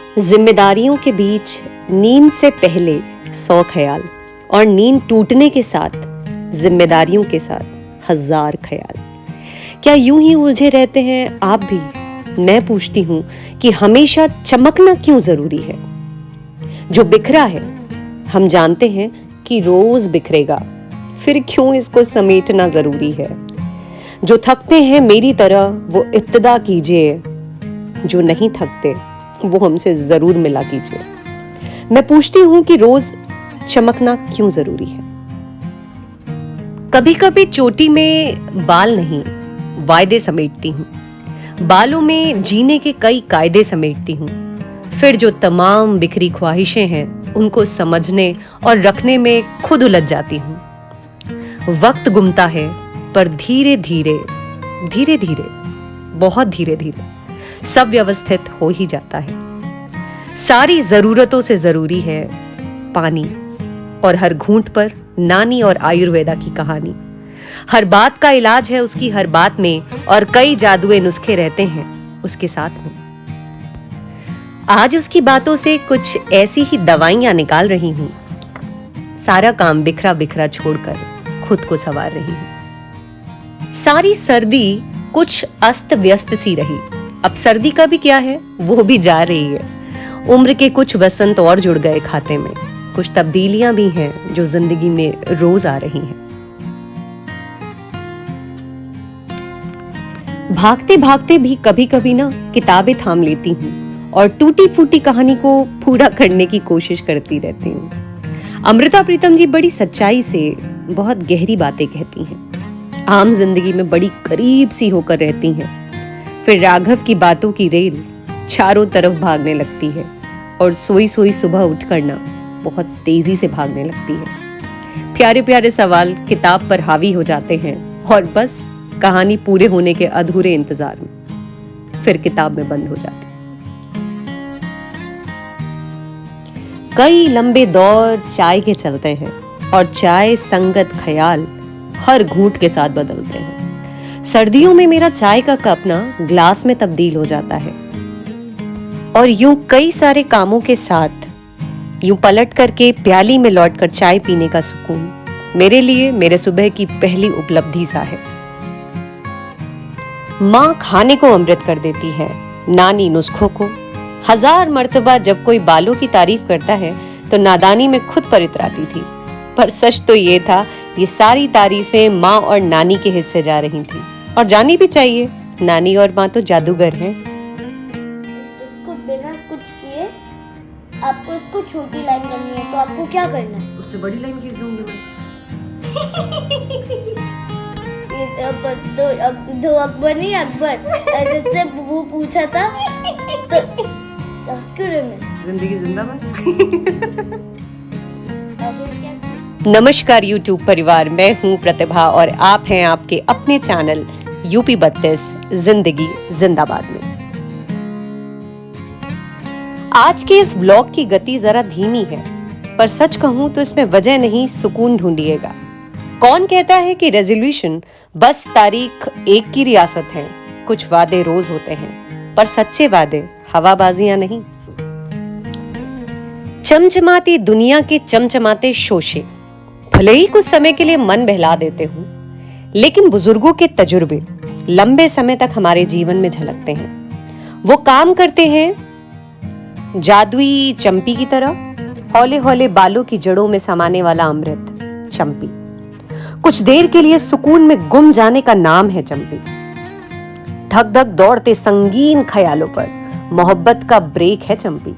जिम्मेदारियों के बीच नींद से पहले 100 ख्याल और नींद टूटने के साथ जिम्मेदारियों के साथ 1000 ख्याल। क्या यूं ही उलझे रहते हैं आप भी? मैं पूछती हूं कि हमेशा चमकना क्यों जरूरी है? जो बिखरा है हम जानते हैं कि रोज बिखरेगा, फिर क्यों इसको समेटना जरूरी है? जो थकते हैं मेरी तरह वो इब्तिदा कीजिए, जो नहीं थकते वो हमसे जरूर मिला कीजिए। मैं पूछती हूं कि रोज चमकना क्यों जरूरी है? कभी कभी चोटी में बाल नहीं, वायदे समेटती हूं। बालों में जीने के कई कायदे समेटती हूं। फिर जो तमाम बिखरी ख्वाहिशें हैं उनको समझने और रखने में खुद उलझ जाती हूं। वक्त गुमता है पर धीरे धीरे बहुत धीरे धीरे सब व्यवस्थित हो ही जाता है। सारी जरूरतों से जरूरी है पानी, और हर घूंट पर नानी और आयुर्वेदा की कहानी। हर बात का इलाज है उसकी हर बात में, और कई जादुई नुस्खे रहते हैं उसके साथ में। आज उसकी बातों से कुछ ऐसी ही दवाइयां निकाल रही हूं। सारा काम बिखरा बिखरा छोड़कर खुद को संवार रही हूं। सारी सर्दी कुछ अस्त व्यस्त सी रही, अब सर्दी का भी क्या है, वो भी जा रही है। उम्र के कुछ वसंत और जुड़ गए खाते में। कुछ तब्दीलियां भी हैं जो जिंदगी में रोज आ रही हैं। भागते भागते भी कभी कभी ना किताबें थाम लेती हूँ और टूटी फूटी कहानी को पूरा करने की कोशिश करती रहती हूँ। अमृता प्रीतम जी बड़ी सच्चाई से बहुत गहरी बातें कहती हैं। आम जिंदगी में बड़ी करीब सी होकर रहती हैं। फिर राघव की बातों की रेल चारों तरफ भागने लगती है और सोई सोई सुबह उठ करना बहुत तेजी से भागने लगती है। प्यारे प्यारे सवाल किताब पर हावी हो जाते हैं और बस कहानी पूरे होने के अधूरे इंतजार में फिर किताब में बंद हो जाती। कई लंबे दौर चाय के चलते हैं और चाय संगत ख्याल हर घूंट के साथ बदलते हैं। सर्दियों में मेरा चाय का कप ना ग्लास में तब्दील हो जाता है, और यूं कई सारे कामों के साथ यूं पलट करके प्याली में लौटकर चाय पीने का सुकून मेरे लिए मेरे सुबह की पहली उपलब्धि सा है। माँ खाने को अमृत कर देती है, नानी नुस्खों को। 1000 मर्तबा जब कोई बालों की तारीफ करता है तो नादानी में खुद पर इतराती थी, पर सच तो ये था ये सारी तारीफें माँ और नानी के हिस्से जा रही थी, और जानी भी चाहिए। नानी और माँ तो जादूगर हैं। इसको बिना कुछ किए आपको इसको छोटी लाइन करनी है, तो आपको क्या करना है? उससे बड़ी लाइन खींच दूंगी मैं। दो अकबर नहीं अकबर, जिससे वो पूछा था तो जिंदगी जिंदाबाद। नमस्कार यूट्यूब परिवार, मैं हूँ प्रतिभा और आप हैं आपके अपने चैनल यूपी 32 जिंदगी जिंदाबाद में। आज के इस व्लॉग की गति जरा धीमी है, पर सच कहूं तो इसमें वजह नहीं सुकून ढूंढिएगा। कौन कहता है कि रेजोल्यूशन बस तारीख एक की रियासत है? कुछ वादे रोज होते हैं, पर सच्चे वादे हवाबाजियां नहीं। चमचमाती दुनिया के चमचमाते शोशे भले ही कुछ समय के लिए मन बहला देते हो, लेकिन बुजुर्गों के तजुर्बे लंबे समय तक हमारे जीवन में झलकते हैं। वो काम करते हैं जादुई चंपी की तरह, हौले हौले बालों की जड़ों में समाने वाला अमृत चंपी। कुछ देर के लिए सुकून में गुम जाने का नाम है चंपी। धक धक दौड़ते संगीन ख्यालों पर मोहब्बत का ब्रेक है चंपी।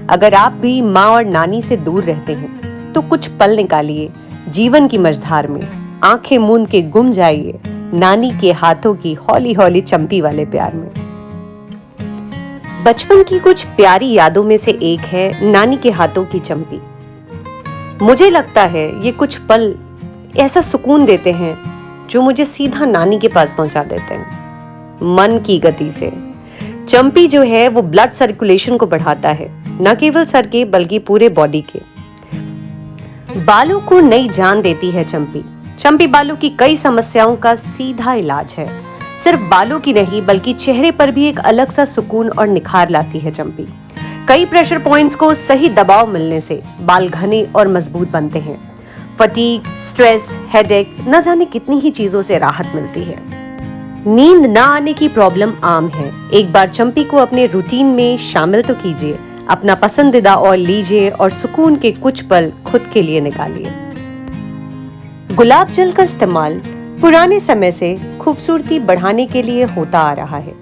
अगर आप भी माँ और नानी से दूर रहते हैं तो कुछ पल निकालिए जीवन की मझधार में, आंखें मूंद के गुम जाइए नानी के हाथों की हौली हौली चंपी वाले प्यार में। बचपन की कुछ प्यारी यादों में से एक है नानी के हाथों की चंपी। मुझे लगता है ये कुछ पल ऐसा सुकून देते हैं जो मुझे सीधा नानी के पास पहुंचा देते हैं। मन की गति से चंपी जो है वो ब्लड सर्कुलेशन को बढ़ाता है, न केवल सर के बल्कि पूरे बॉडी के। बालों को नई जान देती है चंपी। चंपी बालों की कई समस्याओं का सीधा इलाज है। सिर्फ बालों की नहीं बल्कि चेहरे पर भी एक अलग सा सुकून और निखार लाती है चंपी। कई प्रेशर पॉइंट्स को सही दबाव मिलने से बाल घने और मजबूत बनते हैं। फटीग, स्ट्रेस, हेडेक, न जाने कितनी ही चीजों से राहत मिलती है। नींद ना आने की प्रॉब्लम आम है। एक बार चंपी को अपने रूटीन में शामिल तो कीजिए, अपना पसंदीदा ऑयल लीजिए और सुकून के कुछ पल खुद के लिए निकालिए। गुलाब जल का इस्तेमाल पुराने समय से खूबसूरती बढ़ाने के लिए होता आ रहा है।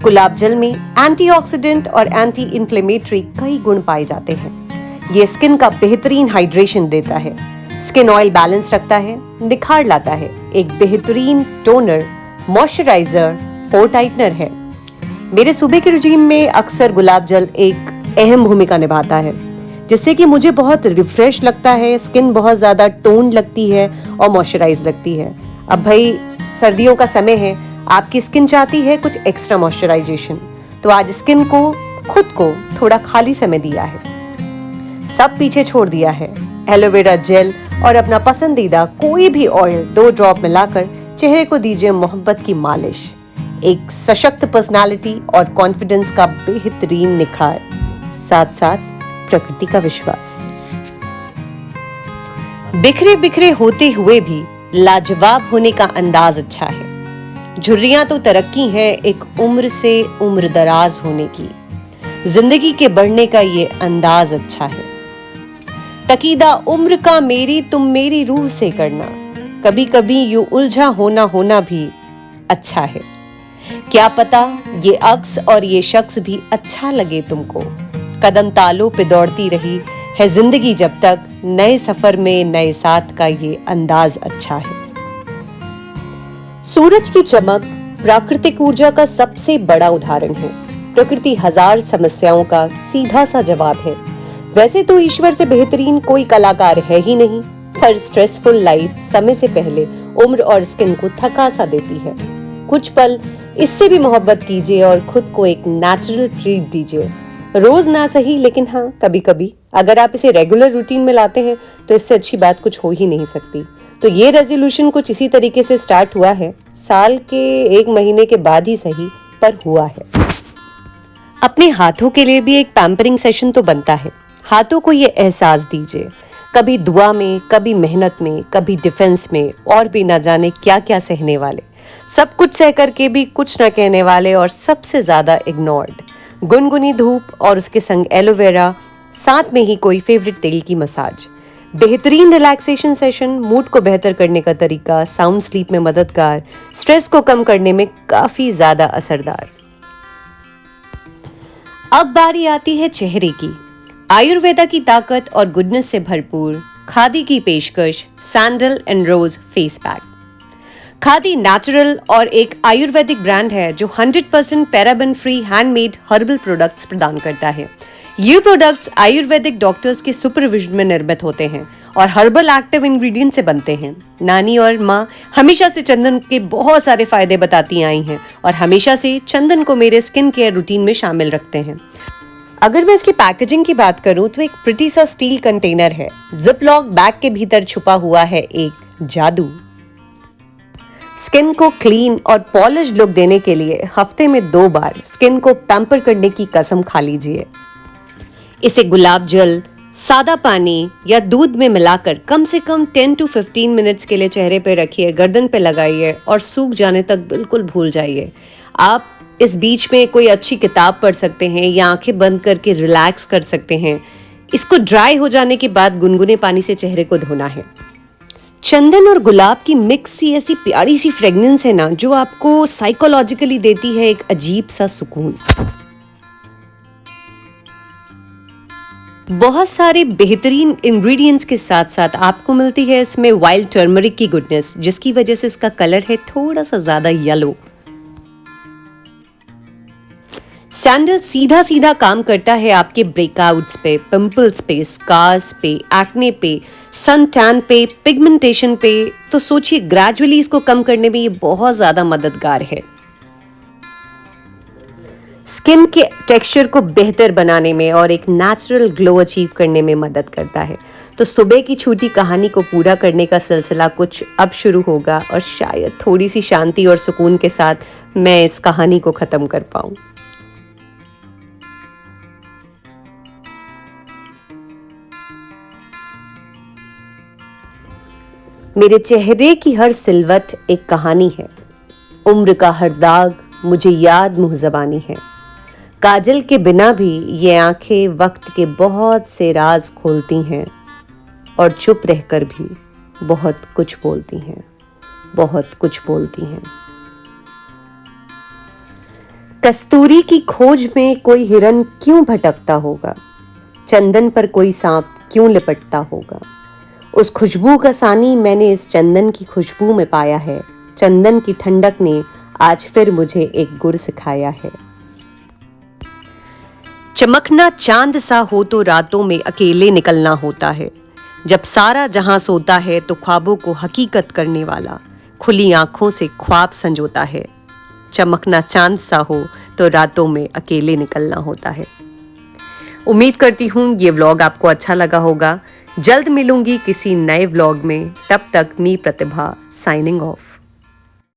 गुलाब जल में एंटीऑक्सीडेंट और एंटी इन्फ्लेमेटरी कई गुण पाए जाते हैं। ये स्किन का बेहतरीन हाइड्रेशन देता है, स्किन ऑयल बैलेंस रखता है, निखार लाता है, एक बेहतरीन टोनर, मॉइस्चराइजर, पोर टाइटनर है। मेरे सुबह के रूटीन में अक्सर गुलाब जल एक अहम भूमिका निभाता है, जिससे कि मुझे बहुत रिफ्रेश लगता है, स्किन बहुत ज़्यादा टोन लगती है और मॉइस्चराइज लगती है। अब भाई सर्दियों का समय है, आपकी स्किन चाहती है कुछ एक्स्ट्रा मॉइस्चराइजेशन, तो आज स्किन को खुद को थोड़ा खाली समय दिया है, सब पीछे छोड़ दिया है। एलोवेरा जेल और अपना पसंदीदा कोई भी ऑयल 2 ड्रॉप मिलाकर चेहरे को दीजिए मोहब्बत की मालिश। एक सशक्त पर्सनालिटी और कॉन्फिडेंस का बेहतरीन निखार, साथ साथ प्रकृति का विश्वास। बिखरे बिखरे होते हुए भी लाजवाब होने का अंदाज अच्छा है। झुर्रियां तो तरक्की है एक उम्र से उम्र दराज होने की, जिंदगी के बढ़ने का ये अंदाज अच्छा है। तकीदा उम्र का मेरी तुम मेरी रूह से करना, कभी कभी यूं उलझा होना भी अच्छा है। क्या पता ये अक्स और ये शख्स भी अच्छा लगे तुमको। कदम तालों पे दौड़ती रही है जिंदगी जब तक, नए सफर में नए साथ का ये अंदाज अच्छा है। सूरज की चमक प्राकृतिक ऊर्जा का सबसे बड़ा उदाहरण है। प्रकृति हजार समस्याओं का सीधा सा जवाब है। वैसे तो ईश्वर से बेहतरीन कोई कलाकार है ही नहीं, पर स्ट्रेसफुल लाइफ समय से पहले उम्र और स्किन को थका सा देती है। कुछ पल इससे भी मोहब्बत कीजिए और खुद को एक नेचुरल ट्रीट दीजिए। रोज ना सही, लेकिन हाँ कभी कभी अगर आप इसे रेगुलर रूटीन में लाते हैं तो इससे अच्छी बात कुछ हो ही नहीं सकती। तो ये रेजोल्यूशन कुछ इसी तरीके से स्टार्ट हुआ है, साल के 1 महीने के बाद ही सही, पर हुआ है। अपने हाथों के लिए भी एक पैम्परिंग सेशन तो बनता है। हाथों को ये एहसास दीजिए, कभी दुआ में, कभी मेहनत में, कभी डिफेंस में, और भी ना जाने क्या क्या सहने वाले, सब कुछ सह करके भी कुछ न कहने वाले, और सबसे ज्यादा इग्नोर्ड। गुनगुनी धूप और उसके संग एलोवेरा, साथ में ही कोई फेवरेट तेल की मसाज, बेहतरीन रिलैक्सेशन सेशन, मूड को बेहतर करने का तरीका, साउंड स्लीप में मददगार, स्ट्रेस को कम करने में काफी ज्यादा असरदार। अब बारी आती है चेहरे की। आयुर्वेदा की ताकत और गुडनेस से भरपूर खादी की पेशकश sandal and rose face pack. Khadi natural और एक आयुर्वेदिक ब्रांड है जो 100% paraben free handmade herbal products प्रदान करता है। ये प्रोडक्ट्स आयुर्वेदिक डॉक्टर्स के सुपरविजन में निर्मित होते हैं और हर्बल एक्टिव इंग्रेडिएंट से बनते हैं। नानी और माँ हमेशा से चंदन के बहुत सारे फायदे बताती आई हैं और हमेशा से चंदन को मेरे स्किन केयर रूटीन में शामिल रखते हैं। अगर मैं इसकी पैकेजिंग की बात करूं तो एक प्रिटी सा स्टील कंटेनर है। जिप लॉक बैग के भीतर छुपा हुआ है एक जादू। स्किन को क्लीन और पॉलिश लुक देने के लिए हफ्ते में 2 बार स्किन को पैम्पर करने की कसम खा लीजिए। इसे गुलाब जल, सादा पानी या दूध में मिलाकर कम से कम 10 to 15 मिनट्स के लिए चेहरे पे रखिए, गर्दन पे लगाइए और सूख जाने तक बिल्कुल भूल जाइए। आप इस बीच में कोई अच्छी किताब पढ़ सकते हैं या आंखें बंद करके रिलैक्स कर सकते हैं। इसको ड्राई हो जाने के बाद गुनगुने पानी से चेहरे को धोना है। चंदन और गुलाब की मिक्स सी ऐसी प्यारी सी फ्रेग्रेंस है ना, जो आपको साइकोलॉजिकली देती है एक अजीब सा सुकून। बहुत सारे बेहतरीन इंग्रेडिएंट्स के साथ साथ आपको मिलती है इसमें वाइल्ड टर्मरिक की गुडनेस, जिसकी वजह से इसका कलर है थोड़ा सा ज्यादा येलो। सैंडल सीधा सीधा काम करता है आपके ब्रेकआउट्स पे, पिंपल्स पे, स्कार्स पे, एक्ने पे, सन टैन पे, पिगमेंटेशन पे। तो सोचिए ग्रेजुअली इसको कम करने में ये बहुत ज्यादा मददगार है। स्किन के टेक्सचर को बेहतर बनाने में और एक नेचुरल ग्लो अचीव करने में मदद करता है। तो सुबह की छोटी कहानी को पूरा करने का सिलसिला कुछ अब शुरू होगा और शायद थोड़ी सी शांति और सुकून के साथ मैं इस कहानी को खत्म कर पाऊं। मेरे चेहरे की हर सिलवट एक कहानी है, उम्र का हर दाग मुझे याद मुँह ज़बानी है। काजल के बिना भी ये आंखें वक्त के बहुत से राज खोलती हैं और चुप रहकर भी बहुत कुछ बोलती हैं, बहुत कुछ बोलती हैं। कस्तूरी की खोज में कोई हिरन क्यों भटकता होगा, चंदन पर कोई सांप क्यों लिपटता होगा। उस खुशबू का सानी मैंने इस चंदन की खुशबू में पाया है। चंदन की ठंडक ने आज फिर मुझे एक गुर सिखाया है। चमकना चांद सा हो तो रातों में अकेले निकलना होता है। जब सारा जहां सोता है तो ख्वाबों को हकीकत करने वाला खुली आंखों से ख्वाब संजोता है। चमकना चांद सा हो तो रातों में अकेले निकलना होता है। उम्मीद करती हूँ ये व्लॉग आपको अच्छा लगा होगा। जल्द मिलूंगी किसी नए व्लॉग में। तब तक मी प्रतिभा साइनिंग ऑफ।